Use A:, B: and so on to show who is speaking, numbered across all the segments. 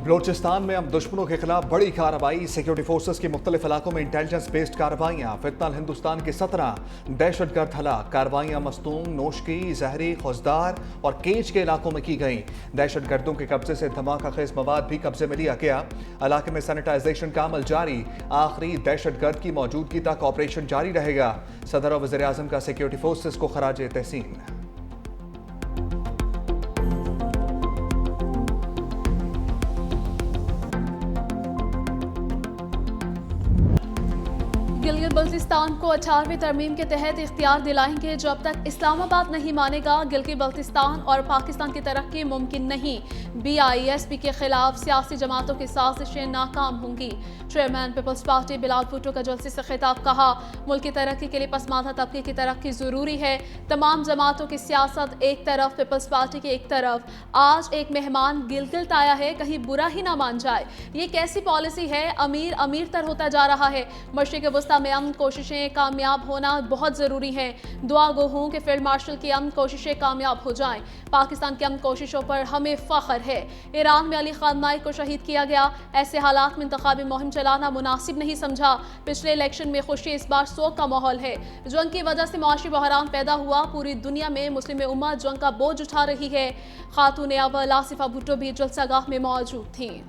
A: बलोचिस्तान में अब दुश्मनों के खिलाफ बड़ी कार्रवाई। सिक्योरिटी फोर्सेस की मुख्तलिफ इलाकों में इंटेलिजेंस बेस्ड कार्रवाइयाँ। फितनल हिंदुस्तान के 17 दहशतगर्द हलाक। कार्रवाइयाँ मस्तूम, नोशकी, जहरी, खुजदार और केज के इलाकों में की गई। दहशतगर्दों के कब्जे से धमाका खेज मवाद भी कब्जे में लिया गया। इलाके में सैनिटाइजेशन का अमल जारी। आखिरी दहशतगर्द की मौजूदगी तक ऑपरेशन जारी रहेगा। सदर और वज़ीर आज़म का सिक्योरिटी फोर्सेस को खराज तहसीन।
B: गिलगित बल्तिस्तान को 18वीं तरमीम के तहत इख्तियार दिलाएंगे। जब तक इस्लामाबाद नहीं मानेगा गिलगित बल्तिस्तान और पाकिस्तान की तरक्की मुमकिन नहीं। BISP के खिलाफ सियासी जमातों की साजिशें नाकाम होंगी। Chairman peoples party Bilal Bhutto का जलसे से खिताब। कहा, मुल्क की तरक्की के लिए पसमानदा तबके की तरक्की जरूरी है। तमाम जमातों की सियासत एक तरफ, पीपल्स पार्टी की एक तरफ। आज एक मेहमान गिलगित आया है, कहीं बुरा ही ना मान जाए। ये कैसी पॉलिसी है? अमीर अमीर तर होता जा रहा है। मशरिक़ वस्ता में अमन कोशिशें कामयाब होना बहुत ज़रूरी है। दुआ गो हूँ कि फील्ड मार्शल की अमन कोशिशें कामयाब हो जाएं। पाकिस्तान की अमन कोशिशों पर हमें फ़ख्र है। ईरान में अली खान नाइक को शहीद किया गया। ऐसे हालात में इंतखाबी मुहिम चलाना मुनासिब नहीं समझा। पिछले इलेक्शन में खुशी, इस बार सोग का माहौल है। जंग की वजह से मुआशी बहरान पैदा हुआ। पूरी दुनिया में मुस्लिम उम्मत जंग का बोझ उठा रही है। खातून अव्वल आसिफा भुट्टो भी जलसागाह में मौजूद थीं।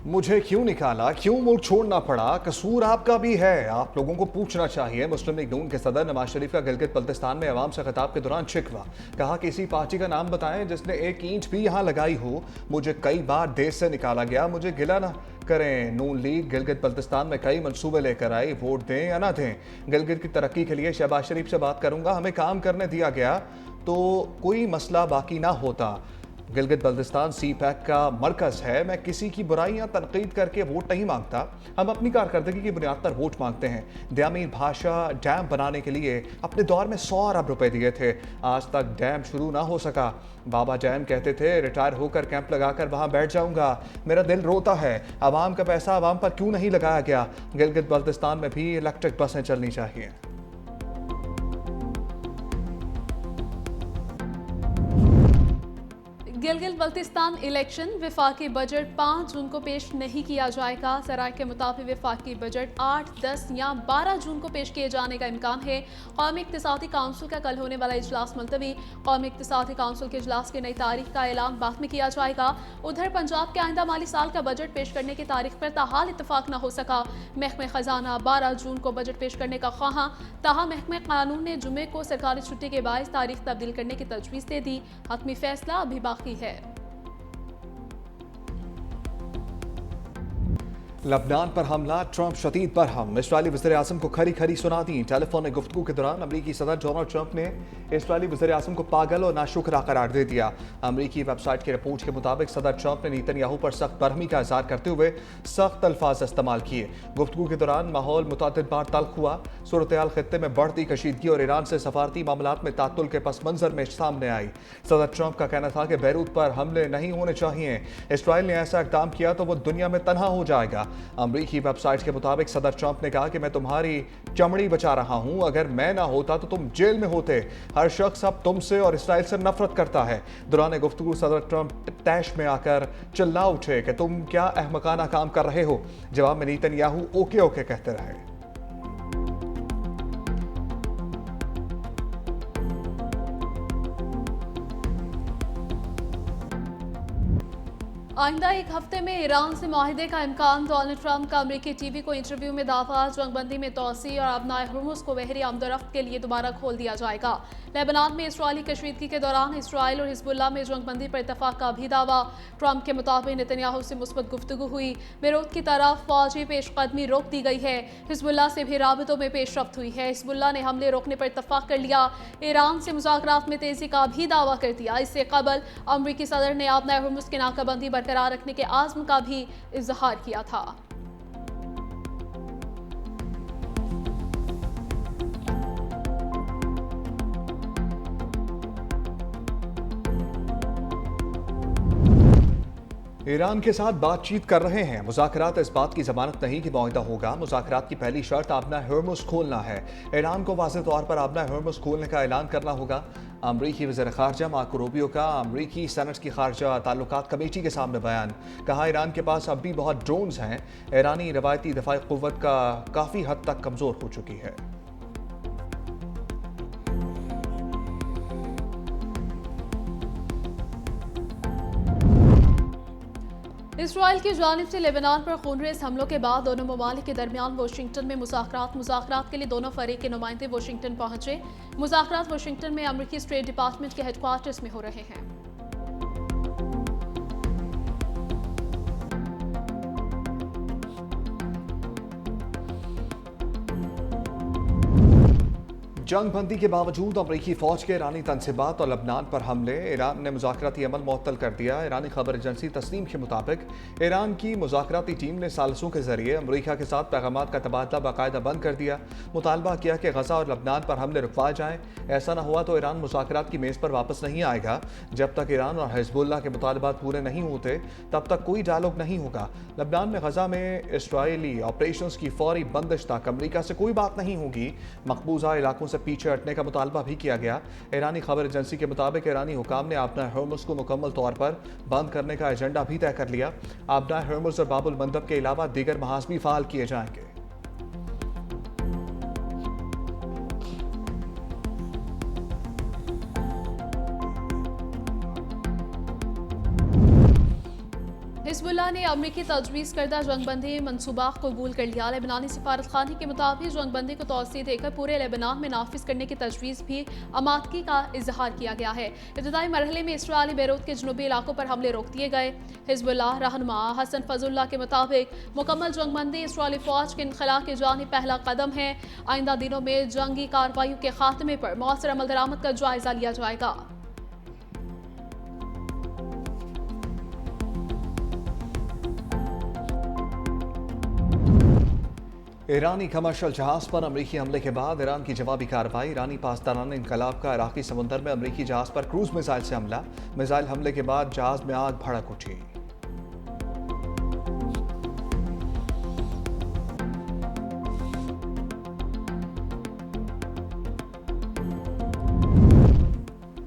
A: मुझे क्यों निकाला, क्यों मुल्क छोड़ना पड़ा, कसूर आपका भी है। आप लोगों को पूछना चाहिए। मुस्लिम लीग नून के सदर नवाज शरीफ का गिलगित बल्तिस्तान में अवाम से खिताब के दौरान शिकवा। कहा कि इसी पार्टी का नाम बताएं जिसने एक ईंट भी यहाँ लगाई हो। मुझे कई बार देश से निकाला गया, मुझे गिला ना करें। नून लीग गिलगित बल्तिस्तान में कई मंसूबे लेकर आई। वोट दें या ना दें, गिलगित की तरक्की के लिए शहबाज शरीफ से बात करूंगा। हमें काम करने दिया गया तो कोई मसला बाकी ना होता। गिलगित बल्तिस्तान CPAC का मरकज है। मैं किसी की बुराई या तनकीद करके वोट नहीं मांगता। हम अपनी कारकर्दगी की बुनियाद पर वोट मांगते हैं। दयामीर भाषा डैम बनाने के लिए अपने दौर में 100 अरब रुपए दिए थे। आज तक डैम शुरू ना हो सका। बाबा डैम कहते थे रिटायर होकर कैंप लगाकर वहां बैठ जाऊंगा। मेरा दिल रोता है, आवाम का पैसा आवाम पर क्यों नहीं लगाया गया। गिलगित बल्तिस्तान में भी इलेक्ट्रिक बसें चलनी चाहिए।
B: गिलगित बल्तिस्तान इलेक्शन विफाकी बजट 5 जून को पेश नहीं किया जाएगा। सराय के मुताबिक विफाकी बजट 8, 10 या 12 जून को पेश किए जाने का इम्कान है। कौमी इक्तिसादी काउंसिल का कल होने वाला इजलास मुलतवी। कौमी इक्तिसादी काउंसिल के इजलास की नई तारीख का ऐलान बाद में किया जाएगा। उधर पंजाब के आइंदा माली साल का बजट पेश करने की तारीख पर ताहाल इतफाक न हो सका। महकमे खजाना 12 जून को बजट पेश करने का ख्वाहा, ताहा महकमे कानून ने जुमे को सरकारी छुट्टी के बायस तारीख तब्दील करने की तजवीज़ दे दी। हतमी फैसला अभी बाकी है।
A: लबनान पर हमला, ट्रंप शदीद बरहम। इस्राईली वज़ीर आज़म को खरी खरी सुना दी। टेलीफोन में गुफ्तगू के दौरान अमरीकी सदर डोनाल्ड ट्रंप ने इस्राईली वज़ीर आज़म को पागल और नाशुक्रा करार दे दिया। अमरीकी वेबसाइट की रिपोर्ट के मुताबिक सदर ट्रंप ने नेतन्याहू पर सख्त बरहमी का इज़हार करते हुए सख्त अल्फाज इस्तेमाल किए। गुफ्तगू के दौरान माहौल मुतअद्दिद बार तल्ख हुआ। सूरत-ए-हाल खित्ते में बढ़ती कशीदगी और ईरान से सफारती मामलात में तात्तुल के पस मंजर में सामने आई। सदर ट्रंप का कहना था कि बैरूत पर हमले नहीं होने चाहिए। इसराइल ने ऐसा इक़दाम किया तो वो दुनिया में तनहा हो जाएगा। अमरीकी वेबसाइट के मुताबिक सदर ट्रंप ने कहा कि मैं तुम्हारी चमड़ी बचा रहा हूं। अगर मैं ना होता तो तुम जेल में होते। हर शख्स अब तुमसे और इसराइल से नफरत करता है। दौरान गुफ्तगू सदर ट्रंप तैश में आकर चिल्ला उठे कि तुम क्या अहमकाना काम कर रहे हो। जवाब में नेतन्याहू ओके ओके कहते रहे।
B: आइंदा एक हफ्ते में ईरान से माहिदे का इम्कान। डोनाल्ड ट्रंप का अमरीकी टीवी को इंटरव्यू में दावा, जंगबंदी में तोसी और अबनाए हुर्मुज को बहरी आमदोरफ्त के लिए दोबारा खोल दिया जाएगा। लेबनान में इसराइली कशीदगी के दौरान इसराइल और हिजबुल्लाह में जंगबंदी पर इतफाक का भी दावा। ट्रंप के मुताबिक नेतन्याहू से मुस्बत गुफ्तगू हुई। बेरूत की तरफ फौजी पेशकदमी रोक दी गई है। हिजबुल्लाह से भी राबतों में पेशरफ्त हुई है। हिजबुल्लाह ने हमले रोकने पर इतफाक कर लिया। ईरान से मुज़ाकरात में तेजी का भी दावा कर दिया। इससे कबल अमरीकी सदर ने अबनाए हुर्मुज की नाकाबंदी बरकरार रखने के आज़म का भी इजहार किया था।
A: ईरान के साथ बातचीत कर रहे हैं। मुज़ाकरात इस बात की जमानत नहीं कि मुआहिदा होगा। मुज़ाकरात की पहली शर्त आबना हर्मुज़ खोलना है। ईरान को वाज़ेह तौर पर आबना हर्मुज़ खोलने का ऐलान करना होगा। अमरीकी वज़ीर ख़ारजा मार्को रूबियो का अमरीकी सेनेट की ख़ारजा ताल्लुकात कमेटी के सामने बयान। कहा ईरान के पास अब भी बहुत ड्रोन्स हैं। ईरानी रवायती दफ़ाई क़ुव्वत का काफ़ी हद तक कमज़ोर हो चुकी है।
B: इसराइल की जानिब से लेबनान पर खूनरेज़ हमलों के बाद दोनों ममालिक के दरमियान वाशिंगटन में मुज़ाकरात के लिए दोनों फरीक के नुमाइंदे वाशिंगटन पहुंचे। मुज़ाकरात वाशिंगटन में अमरीकी स्टेट डिपार्टमेंट के हेडक्वार्टर्स में हो रहे हैं।
A: जंग बंदी के बावजूद अमरीकी फौज के ईरानी तनसीबात और लबनान पर हमले। ईरान ने मुज़ाकराती अमल मुअत्तल कर दिया। ईरानी खबर एजेंसी तस्नीम के मुताबिक ईरान की मुज़ाकराती टीम ने सालसों के जरिए अमरीका के साथ पैगामात का तबादला बाकायदा बंद कर दिया। मुतालबा किया कि गजा और लबनान पर हमले रुकवाए जाएं। ऐसा न हुआ तो ईरान मुज़ाकरात की मेज़ पर वापस नहीं आएगा। जब तक ईरान और हिज़्बुल्लाह के मुतालबात पूरे नहीं होते तब तक कोई डायलॉग नहीं होगा। लबनान में गजा में इसराइली ऑपरेशंस की फौरी बंदिश तक अमरीका से कोई बात नहीं होगी। मकबूजा इलाकों से पीछे हटने का मुतालबा भी किया गया। ईरानी खबर एजेंसी के मुताबिक ईरानी हुकाम ने आबना हर्मुज़ को मुकम्मल तौर पर बंद करने का एजेंडा भी तय कर लिया। आबना हर्मुज़ और बाबुल मंदब के अलावा दीगर महाज भी फ़ाल किए जाएंगे।
B: हिज़्बुल्लाह ने अमरीकी तजवीज़ करदा जंगबंदी मनसूबा कबूल कर लिया। लेबनानी सिफारत खाने के मुताबिक जंगबंदी को तौसीह देकर पूरे लेबनान में नाफिज करने की तजवीज़ भी आमादगी का इजहार किया गया है। इब्तदाई मरहले में इसराइली बैरूत के जनूबी इलाकों पर हमले रोक दिए गए। हिज़्बुल्लाह रहनुमा हसन फजलुल्लाह के मुताबिक मुकम्मल जंगबंदी इसराइली फ़ौज के इनखला की जानिब पहला कदम है। आइंदा दिनों में जंगी कार्रवाइयों के खात्मे पर मौसर अमल दरामद का जायजा लिया जाएगा।
A: ईरानी कमर्शियल जहाज पर अमरीकी हमले के बाद ईरान की जवाबी कार्रवाई। ईरानी पासदारान इनकलाब का इराकी समुंदर में अमरीकी जहाज पर क्रूज मिसाइल से हमला। मिसाइल हमले के बाद जहाज में आग भड़क उठी।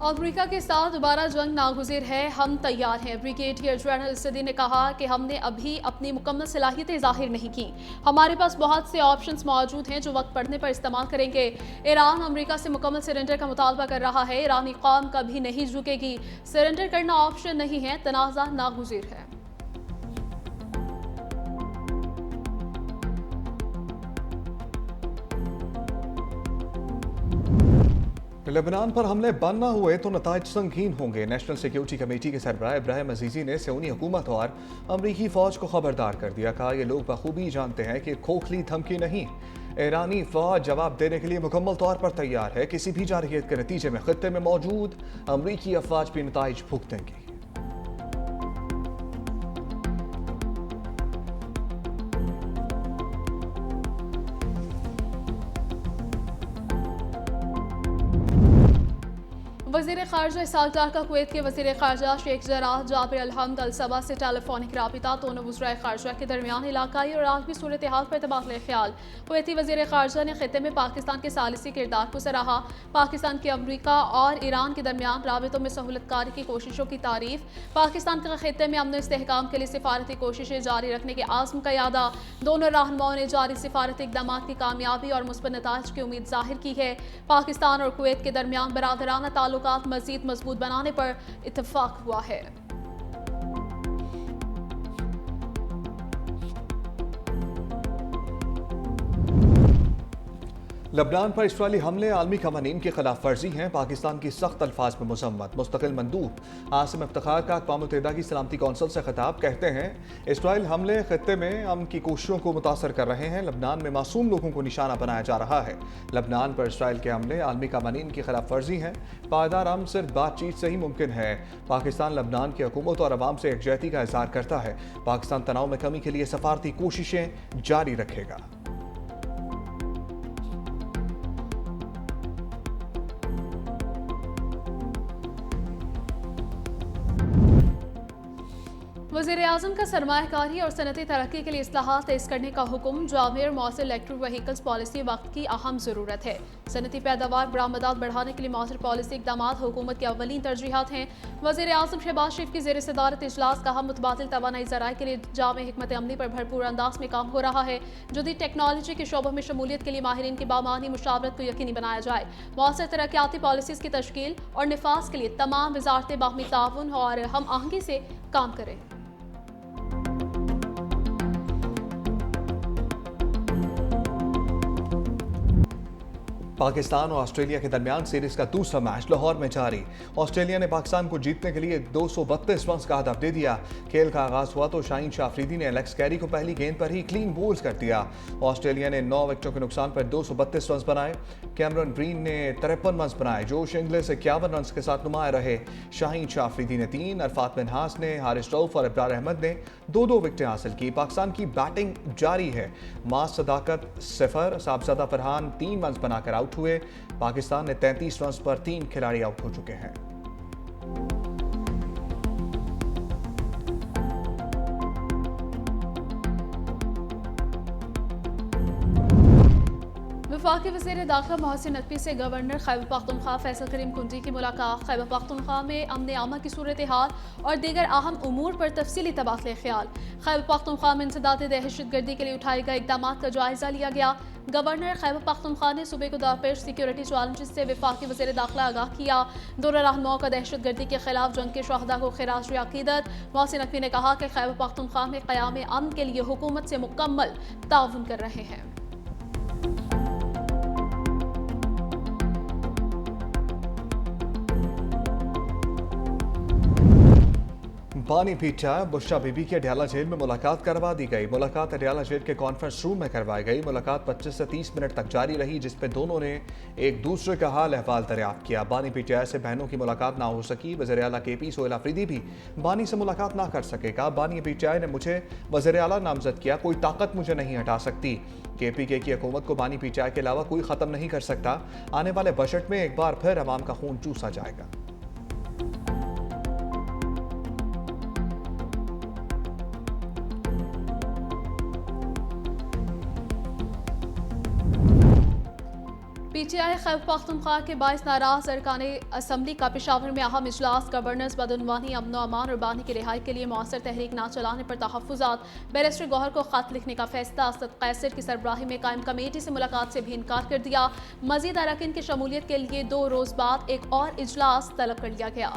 B: अमरीका के साथ दोबारा जंग नागुज़िर है, हम तैयार हैं। ब्रिगेडियर जनरल सदी ने कहा कि हमने अभी अपनी मुकम्मल सलाहियतें जाहिर नहीं की। हमारे पास बहुत से ऑप्शंस मौजूद हैं जो वक्त पड़ने पर इस्तेमाल करेंगे। ईरान अमरीका से मुकम्मल सरेंडर का मुतालबा कर रहा है। ईरानी कौम कभी नहीं झुकेगी। सरेंडर करना ऑप्शन नहीं है, तनाज़ा नागुज़िर है।
A: लेबनान पर हमले बंद न हुए तो नताइज संगीन होंगे। नेशनल सिक्योरिटी कमेटी के सरबराह इब्राहिम अजीजी ने सऊदी हुकूमत और अमरीकी फौज को खबरदार कर दिया। कहा ये लोग बखूबी जानते हैं कि खोखली धमकी नहीं, ईरानी फौज जवाब देने के लिए मुकम्मल तौर पर तैयार है। किसी भी जारहियत के नतीजे में खित्ते में मौजूद अमरीकी अफवाज भी नताइज भुगतेंगी।
B: वज़ीर ख़ारजा इसहाक़ डार का कुवैत के वज़ीर ख़ारजा शेख जराह जाबिर अल-हम्द अल-सबा से टेलीफोनिक राबिता। दोनों वज़राए ख़ारजा के दरमियान इलाकाई और आलमी सूरत हाल पर तबादला ख्याल। कुवैती वज़ीर ख़ारजा ने ख़ित्ते में पाकिस्तान के सालिसी किरदार को सराहा। पाकिस्तान की अमरीका और ईरान के दरमियान राबितों में सहूलतकारी की कोशिशों की तारीफ। पाकिस्तान के ख़ित्ते में अमन इस्तेहकाम के लिए सिफारती कोशिशें जारी रखने के आज़म का यादा। दोनों रहनुमाओं ने जारी सिफारती इक़दाम की कामयाबी और मुस्बत नताइज की उम्मीद जाहिर की है। पाकिस्तान और कुवैत के दरमियान बरादराना ताल्लुकात मज़ीद मजबूत बनाने पर इत्तफाक हुआ है।
A: लबनान पर इसराइली हमले आलमी कवानीन की खिलाफ वर्जी हैं। पाकिस्तान की सख्त अल्फाज में मजम्मत। मुस्तकिल मंदूब आसिम इफ्तिखार का अक़वाम मुत्तहिदा की सलामती कौंसिल से खिताब। कहते हैं इसराइल हमले खित्ते में अमन की कोशिशों को मुतासर कर रहे हैं। लबनान में मासूम लोगों को निशाना बनाया जा रहा है। लबनान पर इसराइल के हमले आलमी कवानीन की खिलाफ वर्जी हैं। पायदार अमन सिर्फ बातचीत से ही मुमकिन है। पाकिस्तान लबनान की हुकूमत और अवाम से यकजहती का इज़हार करता है। पाकिस्तान तनाव में कमी के लिए सफारती कोशिशें जारी रखेगा।
B: वज़ीर-ए-आज़म का सरमायाकारी और सनती तरक्की के लिए इस्लाहात तेज करने का हुक्म। जामिया और मौसर इलेक्ट्रिक व्हीकल्स पॉलिसी वक्त की अहम ज़रूरत है। सनती पैदावार बरामदात बढ़ाने के लिए मौसर पॉलिसी इकदाम हुकूमत की अवलीन तरजीहात हैं। वज़ीर-ए-आज़म शहबाज शरीफ की ज़ेर सदारत इजलास कहा, मुतबादिल तवानाई ज़राए के लिए जामे हिकमत अमली पर भरपूर अंदाज में काम हो रहा है। जदीद टेक्नोलॉजी के शोबों में शमूलियत के लिए माहिरीन की बामानी मुशावरत को यकीनी बनाया जाए। मौसर तरक्याती पॉलिसीज़ की तश्कील और निफाज के लिए तमाम वजारतें बाहमी ताउन और हम आहंगी से काम करें।
A: पाकिस्तान और ऑस्ट्रेलिया के दरमियान सीरीज का दूसरा मैच लाहौर में जारी। ऑस्ट्रेलिया ने पाकिस्तान को जीतने के लिए 232 रन का हदफ दे दिया। खेल का आगाज हुआ तो शाहीन शाह अफरीदी ने एलेक्स कैरी को पहली गेंद पर ही क्लीन बोल्ड कर दिया। ऑस्ट्रेलिया ने 9 विकेटों के नुकसान पर 232 रन बनाए। कैमरन ग्रीन ने 53 रन बनाए। जोश इंग्लिस 51 रन के साथ नुमाया रहे। शाहीन शाह अफरीदी ने 3, अरफात मिन्हास ने, हारिस रऊफ और इब्रार अहमद ने 2-2 विकेटें हासिल की। पाकिस्तान की बैटिंग जारी है। मास सदाकत 0, साहबजादा फरहान 3 रन बनाकर आउट हुए। पाकिस्तान ने 33 रन पर 3 खिलाड़ी आउट हो चुके हैं।
B: वफाकी वज़ीर दाखिला मोहसिन नकवी से गवर्नर खैबर पख्तूनख्वा फैसल करीम कुंजी की मुलाकात। खैबर पख्तूनख्वा में अमन आमा की सूरत हाल और दीगर अहम उमूर पर तफसीली तबादले ख्याल। खैबर पख्तूनख्वा में इंसदाद दहशतगर्दी के लिए उठाए गए इक़दाम का जायजा लिया गया। गवर्नर खैबर पख्तूनख्वा ने सूबे को दरपेश सिक्योरिटी चैलेंजेस से वफाकी वज़ीर दाखिला आगाह किया। दौरा रहनुमाओं का दहशतगर्दी के खिलाफ जंग के शहदा को खिराज अकीदत। मोहसिन नकवी ने कहा कि खैबर पख्तूनख्वा में क़याम अमन के लिए हुकूमत से मुकम्मल ताउन कर रहे हैं।
A: बानी पीटा बुशरा बीबी के अडयाला जेल में मुलाकात करवा दी गई। मुलाकात अडयाला जेल के कॉन्फ्रेंस रूम में करवाई गई। मुलाकात 25 से 30 मिनट तक जारी रही, जिसमें दोनों ने एक दूसरे का हाल अहवाल दरियाफ्त किया। बानी पीटीआई से बहनों की मुलाकात ना हो सकी। वज़ीर आला KP सोहेल अफरीदी भी बानी से मुलाकात ना कर सके। कहा, बानी पीटीआई ने मुझे वज़ीर आला नामजद किया, कोई ताकत मुझे नहीं हटा सकती। KPK की हुकूमत को बानी पीटीआई के अलावा कोई ख़त्म नहीं कर सकता। आने वाले बजट में एक बार फिर अवाम का खून चूसा जाएगा।
B: PTI खैबर पख्तूनख्वा के 22 नाराज अरकान असम्बली का पेशावर में अहम इजलास। गवर्नर्स बदउनवानी, अमन अमान और बानी की रिहाई के लिए मौसर तहरीक ना चलाने पर तहफ़्फ़ुज़ात। बैरिस्टर गौहर को खत लिखने का फैसला। असद कैसर की सरबराही में कायम कमेटी से मुलाकात से भी इनकार कर दिया। मजीद अरकान की शमूलियत के लिए 2 रोज़ बाद एक और इजलास तलब कर लिया गया।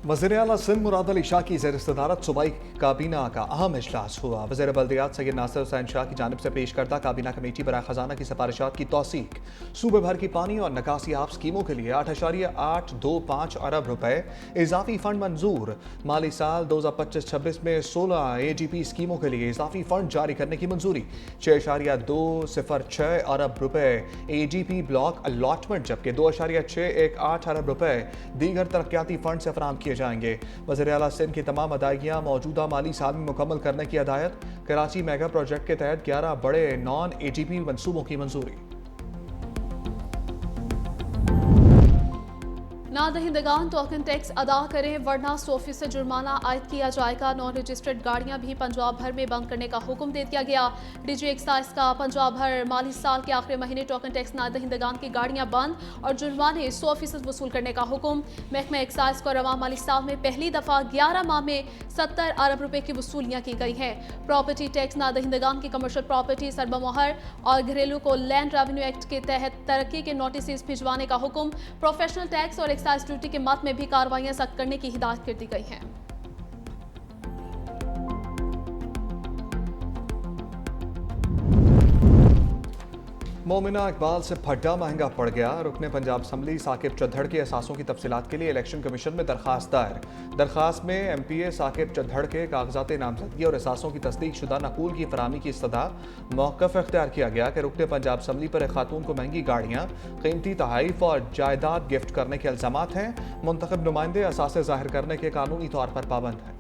A: वज़ीर आला सिंध मुराद अली शाह की ज़ेर सदारत सूबाई काबीना का अहम इजलास हुआ। वज़ीर बल्दियात सैयद नासिर हुसैन शाह की जानिब से पेश करदा काबीना कमेटी बराए खजाना की सिफारिशात की तौसीक। सूबे भर की पानी और निकासी आब स्कीमों के लिए 8.825 अरब रुपए इजाफी फंड मंजूर। माली साल 2025-26 में 16 AGP स्कीमों के लिए इजाफी फंड जारी करने की मंजूरी। 6.206 अरब रुपए AGP ब्लॉक अलॉटमेंट, जबकि 2.618 अरब रुपए दीगर तरक्याती फंड से फराहम किए जाएंगे। वज़ीर आला सिंध की तमाम अदायगियाँ मौजूदा माली साल में मुकम्मल करने की हिदायत। कराची मेगा प्रोजेक्ट के तहत 11 बड़े नॉन AGP मंसूबों की मंजूरी।
B: नादहिंदगान टोकन टैक्स अदा करें वरना 100% जुर्माना आयद किया जाएगा। नॉन रजिस्टर्ड गाड़ियां भी पंजाब भर में बंद करने का हुक्म दे दिया गया। DG एक्साइज का पंजाब भर माली साल के आखिरी महीने टोकन टैक्स नादहिंदगान की गाड़ियां बंद और जुर्माने 100% वसूल करने का हुक्म। महकमा एक्साइज को रवा माली साल में पहली दफा 11 माह में 70 अरब रुपए की वसूलियां की गई हैं। प्रॉपर्टी टैक्स नादहिंदगान की कमर्शियल प्रॉपर्टी सरबमोहर और घरेलू को लैंड रेवेन्यू एक्ट के तहत तरक्की के नोटिस भिजवाने का हुक्म। प्रोफेशनल टैक्स और एक्साइज ड्यूटी के मद में भी कार्रवाइयां सख्त करने की हिदायत कर दी गई है।
A: मोमिना इकबाल से फड्डा महंगा पड़ गया। रुकने पंजाब असम्बली साकिब चौधड़ के एहसासों की तफसीलात के लिए इलेक्शन कमीशन में दरखास्त दायर। दरखास्त में MPA साकिब चौधड़ के कागजात नामजदगी और एहसासों की तस्दीक शुदा नकूल की फराहमी की इस्तदा मौक़िफ़ इख्तियार किया गया कि रुकने पंजाब असम्बली पर एक खातून को महंगी गाड़ियाँ, कीमती तहाइफ और जायदाद गिफ्ट करने के इल्ज़ामात हैं। मुंतखब नुमाइंदे असासे ज़ाहिर करने के कानूनी तौर पर पाबंद हैं।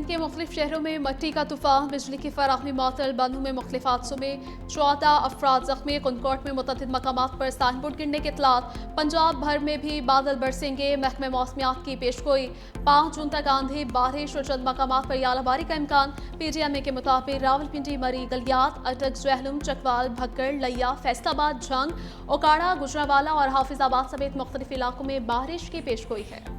B: के मुख्तलिफ शहरों में मट्टी का तूफान, बिजली की फराहमी मअतल, बंधु में मुख्तलिफ हादसों में 14 अफराद जख्मी, कुनकोट में मुतअद्दिद मकामात पर साइन बोर्ड गिरने के इत्तलात। पंजाब भर में भी बादल बरसेंगे, महकमे मौसमियात की पेशगोई। 5 जून तक आंधी, बारिश और चंद मकामात पर यालाबारी का इम्कान। PGMA के मुताबिक रावलपिंडी, मरी, गलियात, अटक, जहलुम, चकवाल, भक्कड़, लिया, फैसलाबाद, जंग, ओकाड़ा, गुजरावाला और हाफिजाबाद समेत मुख्तलिफ इलाकों में बारिश की पेशगोई है।